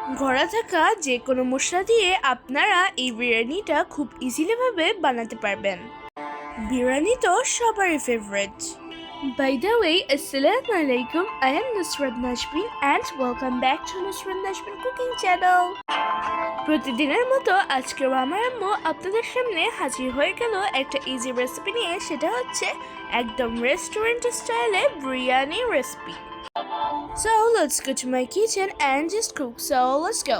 ঘরে থাকা যে কোনো মশলা দিয়ে আপনারা এই বিরিয়ানিটা খুব ইজিলিভাবে বানাতে পারবেন। বিরিয়ানি তো সবারই favourite. By the way, Assalamu alaikum. I am Nusrat Najmin and welcome back to Nusrat Najmin Cooking Channel. প্রতিদিনের মতো আজকেও আমার আম্মু আপনাদের সামনে হাজির হয়ে গেল একটা ইজি রেসিপি নিয়ে। সেটা হচ্ছে একদম রেস্টুরেন্ট স্টাইলে biryani recipe. So let's go to my kitchen and just cook. So let's go.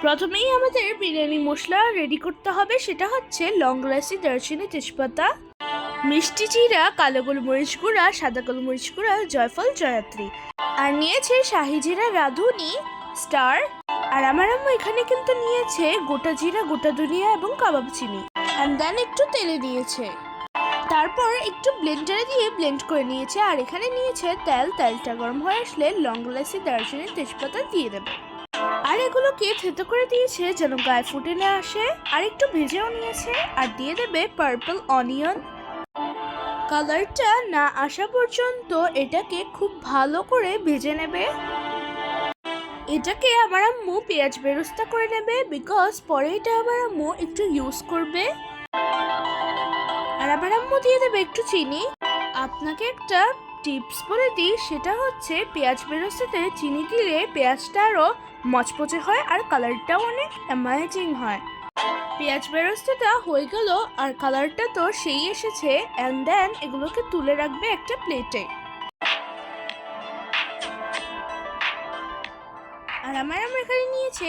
প্রথমেই আমাদের বিরিয়ানি মশলা রেডি করতে হবে। সেটা হচ্ছে লং ইলাচি, দারচিনি, তেজপাতা, মিষ্টি জিরা, কালো গোলমরিচ গুঁড়া, সাদা গোলমরিচ গুঁড়া, জয়ফল, জয়ত্রী, আর নিয়েছে শাহি জিরা, রাঁধুনি, স্টার। আর আমার আম্মু এখানে কিন্তু নিয়েছে গোটা জিরা, গোটা ধনিয়া এবং কাবাব চিনি, অ্যান্ড দেন একটু তেলে নিয়েছে। তারপর একটু ব্লেন্ডারে দিয়ে ব্লেন্ড করে নিয়েছে। আর এখানে নিয়েছে তেল। তেলটা গরম হয়ে আসলে লং ইলাচি, দারচিনি, তেজপাতা দিয়ে দেবে। আর এগুলোকে থেতো করে দিয়েছে যেন গায়ে ফুটে না আসে। আর একটু ভেজেও নিয়েছে। আর দিয়ে দেবে পার্পল অনিয়ন। কালারটা না আসা পর্যন্ত এটাকে খুব ভালো করে ভেজে নেবে। এটাকে আমার আম্মু পেঁয়াজ বেরেস্তা করে নেবে, বিকজ পরে এটা আমার আম্মু একটু ইউজ করবে। আর আমার আম্মু দিয়ে দেবে একটু চিনি। আপনাকে একটা টিপস বলে দিই, সেটা হচ্ছে পেঁয়াজ বেরেস্তাতে চিনি দিলে পেঁয়াজটা আরও মচমচে হয় আর কালারটাও অনেক অ্যামেজিং হয়। পেঁয়াজ বেরেস্তাটা হয়ে গেল আর কালারটা তো সেই এসেছে। অ্যান্ড দেন এগুলোকে তুলে রাখবে একটা প্লেটে। আর আমার এখানে নিয়েছে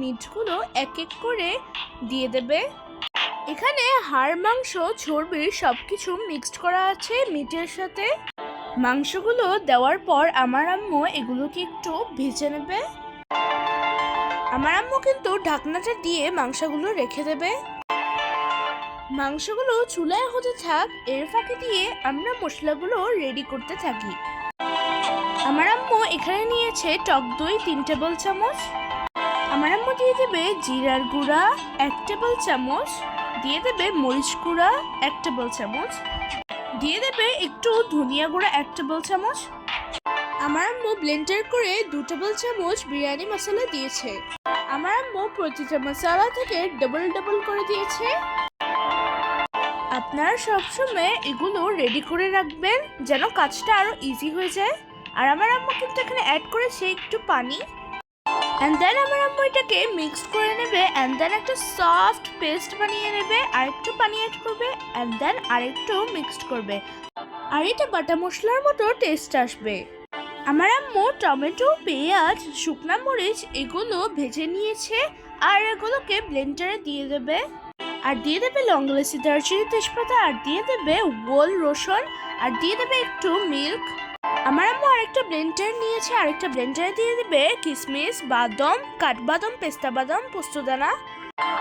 মিটগুলো এক এক করে দিয়ে দেবে। এখানে হাড়, মাংস, চর্বি সবকিছু মিক্সড করা আছে মিটের সাথে। মাংসগুলো দেওয়ার পর আমার আম্মু এগুলোকে একটু ভেজে নেবে। আমার আম্মু কিন্তু ঢাকনাটা দিয়ে মাংসগুলো রেখে দেবে। মাংসগুলো চুলায় হতে থাক, এর ফাঁকে দিয়ে আমরা মশলাগুলো রেডি করতে থাকি। আমার আম্মু এখানে নিয়েছে টক দই 3 টেবিল চামচ। আমার আম্মু দিয়ে দেবে জিরার গুঁড়া 1 টেবিল চামচ, দিয়ে দেবে মরিচ গুঁড়া 1 টেবিল চামচ, দিয়ে দেবে একটু ধনিয়া গুঁড়া 1 টেবিল চামচ। আমার আম্মু ব্লেন্ডার করে 2 টেবিল চামচ বিরিয়ানি মশলা দিয়েছে। আমার আম্মু প্রতিটা মশলা থেকে ডবল করে দিয়েছে। আপনারা সবসময় এগুলো রেডি করে রাখবেন যেন কাজটা আরো ইজি হয়ে যায়। আর আমার আম্মু কিন্তু এখানে অ্যাড করেছে একটু পানি। অ্যান্ড দেন আমার আম্মু এটাকে মিক্স করে নেবে। অ্যান্ড দেন একটা সফট পেস্ট বানিয়ে নেবে। আর একটু পানি অ্যাড করবে। অ্যান্ড দেন আরেকটু মিক্সড করবে। আর এটা বাটা মশলার মতো টেস্ট আসবে। আমার আম্মু টমেটো, পেঁয়াজ, শুকনা মরিচ এগুলো ভেজে নিয়েছে। আর এগুলোকে ব্লেন্ডারে দিয়ে দেবে। আর দিয়ে দেবে লং ইলাচি, দারচিনি, তেজপাতা, আর দিয়ে দেবে হোল রসুন, আর দিয়ে দেবে একটু মিল্ক। আমার আম্মু আরেকটা ব্লেন্ডার নিয়েছে। আরেকটা ব্লেন্ডারে দিয়ে দেবে কিশমিশ, বাদাম, কাঠবাদাম, পেস্তা বাদাম, পোস্তদানা,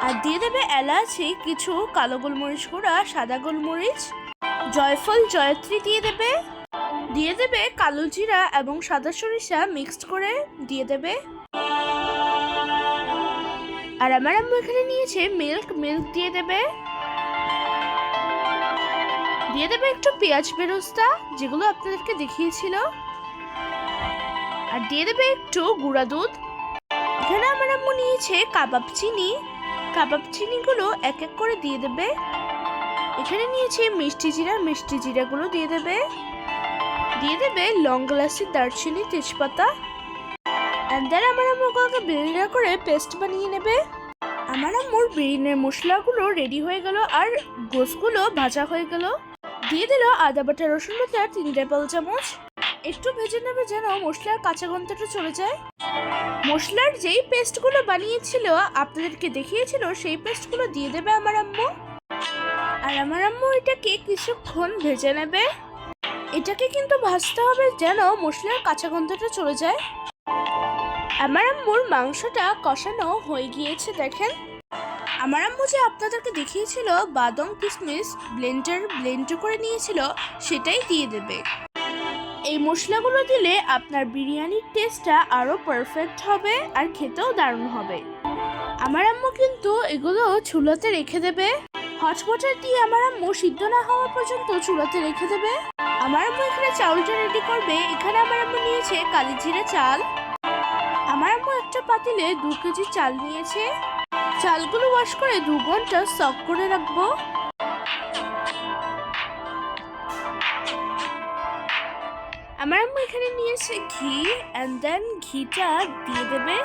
আর দিয়ে দেবে এলাচি, কিছু কালো গোলমরিচ গুঁড়া, সাদা গোলমরিচ, জয়ফল, জয়ত্রী দিয়ে দেবে। দিয়ে দেবে কালো জিরা এবং সাদা সরিষা মিক্সড করে দিয়ে দেবে। আর আমার আম্মু এখানে নিয়েছে মিল্ক দিয়ে দেবে। দিয়ে দেবে একটু পেঁয়াজ বেরেস্তা, যেগুলো আপনাদেরকে দেখিয়েছিল। আর দিয়ে দেবে একটু গুঁড়া দুধ। এখানে আমার আম্মু নিয়েছে কাবাব চিনিগুলো এক এক করে দিয়ে দেবে। এখানে নিয়েছে মিষ্টি জিরাগুলো দিয়ে দেবে। দিয়ে দেবে লং ইলাচি, দারচিনি, তেজপাতা। অ্যান্ড দেন আমার আম্মু ওগুলোকে ব্লেন্ডার করে পেস্ট বানিয়ে নেবে। আমার আম্মুর বিরিয়ানির মশলাগুলো রেডি হয়ে গেল আর গোশগুলো ভাজা হয়ে গেল। দিয়ে দিল আদা বাটা, রসুন বাটা 3 টেবিল চামচ। একটু ভেজে নেবে যেন মশলার কাঁচা গন্ধটা চলে যায়। মশলার যেই পেস্টগুলো বানিয়েছিল আপনাদেরকে দেখিয়েছিল, সেই পেস্টগুলো দিয়ে দেবে আমার আম্মু। আর আমার আম্মু এটাকে কিছুক্ষণ ভেজে নেবে। এটাকে কিন্তু ভাজতে হবে যেন মশলার কাঁচা গন্ধটা চলে যায়। আমার আম্মুর মাংসটা কষানো হয়ে গিয়েছে। দেখেন, আমার আম্মু যে আপনাদেরকে দেখিয়েছিল বাদাম, কিশমিশ ব্লেন্ড করে নিয়েছিল, সেটাই দিয়ে দেবে। এই মশলাগুলো দিলে আপনার বিরিয়ানির টেস্টটা আরো পারফেক্ট হবে আর খেতেও দারুণ হবে। আমার আম্মু কিন্তু এগুলো চুলাতে রেখে দেবে। হটপটার দিয়ে আমার আম্মু সিদ্ধ না হওয়া পর্যন্ত চুলাতে রেখে দেবে। আমার আম্মু এখানে চাউলটা রেডি করবে। এখানে আমার আম্মু নিয়েছে কালি জিরা চাল। আমার আমার আম্মু একটা পাতিলে 2 কেজি চাল নিয়েছে। চালগুলো ওয়াশ করে 2 ঘন্টা সক করে রাখবো। আমার আম্মু এখানে নিয়েছে ঘি এন্ড দেন ঘিটা দিয়ে দেবে।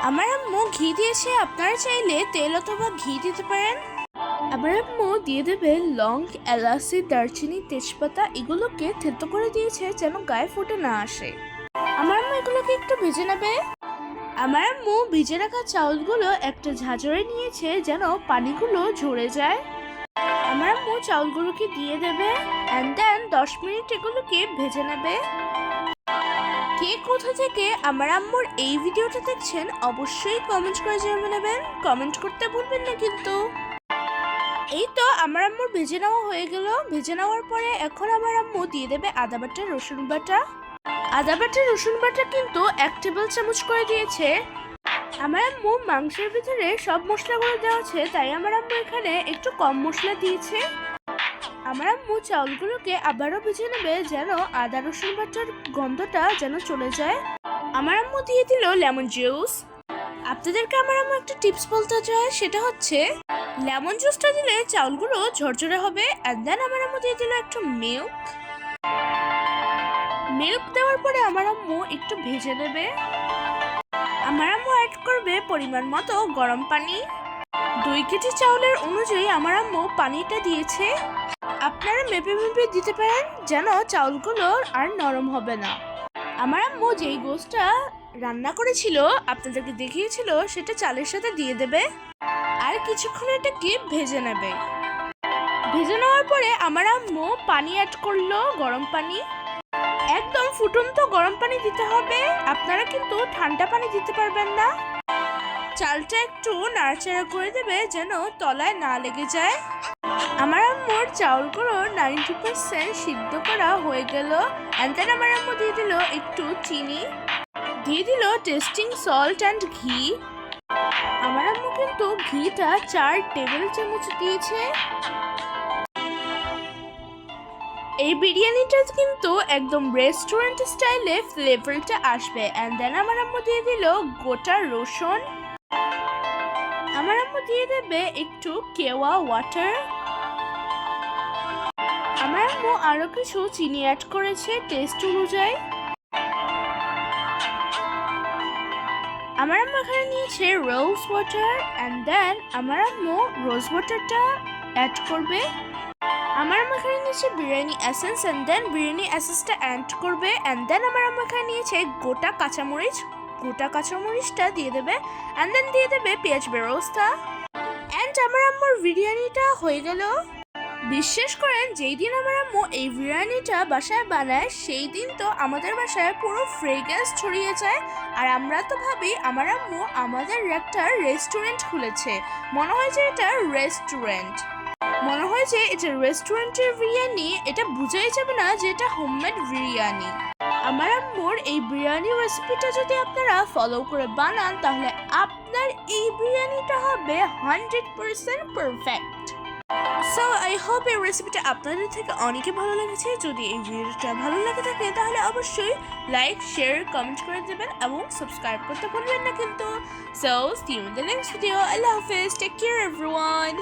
আমার আম্মু ঘি দিয়েছে, আপনারা চাইলে তেল অথবা ঘি দিতে পারেন। আমার আম্মু দিয়ে দেবে লং, এলাচি, দারচিনি, তেজপাতা, এগুলোকে থেতো করে দিয়েছে যেন গায়ে ফুটে না আসে। আমার আম্মু এগুলোকে একটু ভেজে নেবে। আমার আম্মু ভিজে রাখা চাউলগুলো একটা ঝাঁঝরে নিয়েছে যেন পানিগুলো ঝরে যায়। আমার আম্মু চাউলগুলোকে দিয়ে দেবে এন্ড দেন 10 মিনিট এগুলোকে ভেজে নেবে। কে কোথা থেকে আমার আম্মুর এই ভিডিওটা দেখছেন অবশ্যই কমেন্ট করে জানিয়ে নেবেন। কমেন্ট করতে ভুলবেন না কিন্তু। এই তো আমার আম্মুর ভেজে নেওয়া হয়ে গেল। ভেজে নেওয়ার পরে এখন আমার আম্মু দিয়ে দেবে আদা বাটা, রসুন বাটা। আদা বাটা, রসুন বাটা কিন্তু 1 টেবিল চামচ করে দিয়েছে। আমার আম্মু মাংসের ভিতরে সব মশলাগুলো দেওয়া আছে, তাই আমার আম্মু এখানে একটু কম মশলা দিয়েছে। আমার আম্মু চাউলগুলোকে আবারও ভেজে নেবে যেন আদা রসুন বাটার গন্ধটা যেন চলে যায়। আমার আম্মু দিয়ে দিল লেমন জুস। আপনাদেরকে আমার আম্মু একটা টিপস বলতে চায়, সেটা হচ্ছে লেমন জুসটা দিলে চাউলগুলো ঝরঝরে হবে। এন্ড দেন আমার আম্মু দিয়ে দিল একটু মিল্ক। মিল্ক দেওয়ার পরে আমার আম্মু একটু ভেজে নেবে। আমার আম্মু অ্যাড করবে পরিমাণ মতো গরম পানি। 2 কেজি চাউলের অনুযায়ী আমার আম্মু পানিটা দিয়েছে। আপনারা মেপে মেপে দিতে পারেন যেন চাউলগুলো আর নরম হবে না। আমার আম্মু যেই গোশটা রান্না করেছিল আপনাদেরকে দেখিয়েছিল সেটা চালের সাথে দিয়ে দেবে আর কিছুক্ষণ এটাকে ভেজে নেবে। ভেজে নেওয়ার পরে আমার আম্মু পানি অ্যাড করলো, গরম পানি। একদম ফুটন্ত গরম পানি দিতে হবে, আপনারা কিন্তু ঠান্ডা পানি দিতে পারবেন না। চালটা একটু নাড়াচাড়া করে দেবে যেন তলায় না লেগে যায়। আমার আম্মুর চাউলগুলো 90% সিদ্ধ করা হয়ে গেল। এন্ড দেন আমার আম্মু দিয়ে দিল একটু চিনি, দিয়ে দিল টেস্টিং সল্ট অ্যান্ড ঘি। আমার আম্মু কিন্তু ঘিটা 4 টেবিল চামচ দিয়েছে। এই বিরিয়ানিটা কিন্তু একদম রেস্টুরেন্ট স্টাইলে ফ্লেভারটা আসবে। এন্ড দেন আমার আম্মু দিয়ে দিল গোটা রসুন। আমার আম্মু দিয়ে দেবে একটু কেওয়া ওয়াটার। আমার আম্মু আরো কিছু চিনি অ্যাড করেছে টেস্ট অনুযায়ী। আমার আম্মু এখানে নিয়েছে রোজ ওয়াটার। এন্ড দেন আমার আম্মু রোজ ওয়াটারটা অ্যাড করবে। আমার আম্মু এখানে নিয়েছে biryani essence. And then biryani এসেন্সটা অ্যাড করবে। এন্ড দেন আমার আম্মু এখানে নিয়েছে গোটা কাঁচামরিচ। গোটা কাঁচামরিচটা দিয়ে দেবে। এন্ড দেন দিয়ে দেবে পেঁয়াজ বেরেস্তা। এন্ড আমার আম্মুর বিরিয়ানিটা হয়ে গেল। বিশ্বাস করেন যেই দিন আমার আম্মু এই বিরিয়ানিটা বাসায় বানায় সেই দিন তো আমাদের বাসায় পুরো ফ্রেগ্রেন্স ছড়িয়ে যায়। আর আমরা তো ভাবি আমার আম্মু আমাদের একটা রেস্টুরেন্ট খুলেছে। মনে হয় যে এটা রেস্টুরেন্ট, মনে হয় যে এটা রেস্টুরেন্টের বিরিয়ানি। এটা বোঝাই যাবে না যে এটা হোমমেড বিরিয়ানি। আমার আম্মুর এই বিরিয়ানি রেসিপিটা যদি আপনারা ফলো করে বানান তাহলে আপনার এই বিরিয়ানিটা হবে 100% পারফেক্ট। সো আই হোপ এই রেসিপিটা আপনাদের থেকে অনেকে ভালো লেগেছে। যদি এই ভিডিওটা ভালো লাগে থাকে তাহলে অবশ্যই লাইক, শেয়ার, কমেন্ট করে দেবেন এবং সাবস্ক্রাইব করতে ভুলবেন না কিন্তু। So see you in the next video. আল্লাহ হাফেজ, টেক কেয়ার এভরিওয়ান।